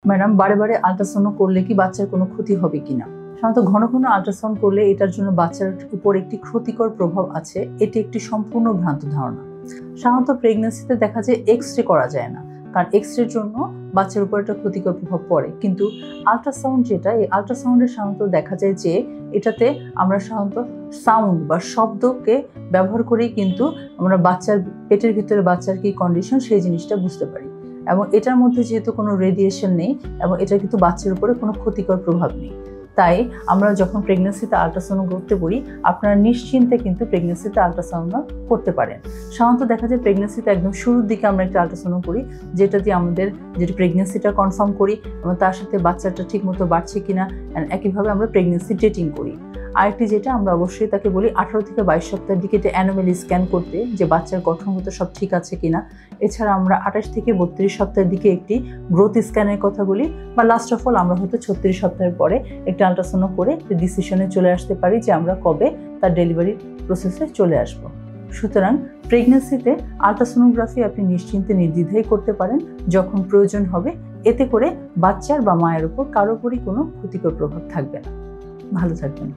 Madam, বারে বারে ultrasound করলে কি বাচ্চার কোনো ক্ষতি হবে কিনা? সাধারণত ঘন ঘন আল্ট্রাসাউন্ড করলে এটার জন্য বাচ্চার উপর একটি ক্ষতিকর প্রভাব আছে, এটি একটি সম্পূর্ণ ভ্রান্ত ধারণা। সাধারণত প্রেগন্যান্সিতে দেখা যায় এক্স-রে করা যায় না, কারণ এক্স-রের জন্য বাচ্চার উপর একটা ক্ষতিকর প্রভাব পড়ে। কিন্তু আল্ট্রাসাউন্ড যেটা, এই আল্ট্রাসাউন্ডের সাধারণত দেখা যায় যে এটাতে আমরা সাধারণত সাউন্ড বা শব্দকে ব্যবহার করেই কিন্তু আমরা বাচ্চার পেটের ভিতরে বাচ্চার কি কন্ডিশন সেই জিনিসটা বুঝতে পারি। এবং এটার মধ্যে যেহেতু কোনো রেডিয়েশন নেই এবং এটা কিন্তু বাচ্চার উপরে কোনো ক্ষতিকর প্রভাব নেই, তাই আমরা যখন প্রেগন্যান্সিতে আল্ট্রাসাউন্ড করতে বলি আপনারা নিশ্চিন্তে কিন্তু প্রেগন্যান্সিতে আল্ট্রাসাউন্ড করতে পারেন। সাধারণত দেখা যায় প্রেগন্যান্সিতে একদম শুরুর দিকে আমরা একটা আল্ট্রাসাউন্ড করি, যেটা দিয়ে আমাদের যেটা প্রেগন্যান্সিটা কনফার্ম করি এবং তার সাথে বাচ্চাটা ঠিকমতো বাড়ছে কিনা, একইভাবে আমরা প্রেগন্যান্সি ডেটিং করি। আরেকটি যেটা আমরা অবশ্যই তাকে বলি 18 থেকে 22 সপ্তাহের দিকে এটা অ্যানোমালি স্ক্যান করতে, যে বাচ্চার গঠনগত সব ঠিক আছে কিনা। এছাড়া আমরা 28 থেকে 32 সপ্তাহের দিকে একটি গ্রোথ স্ক্যানের কথা বলি, বা লাস্ট অফ অল আমরা হয়তো 36 সপ্তাহের পরে একটা আল্ট্রাসাউন্ড করে ডিসিশনে চলে আসতে পারি যে আমরা কবে তার ডেলিভারি প্রসেসে চলে আসব। সুতরাং প্রেগন্যান্সিতে আল্ট্রাসোনোগ্রাফি আপনি নিশ্চিন্তে নির্দ্বিধায় করতে পারেন যখন প্রয়োজন হবে, এতে করে বাচ্চার বা মায়ের উপর কারোরই কোনো ক্ষতিকর প্রভাব থাকবে না। ভালো থাকবেন।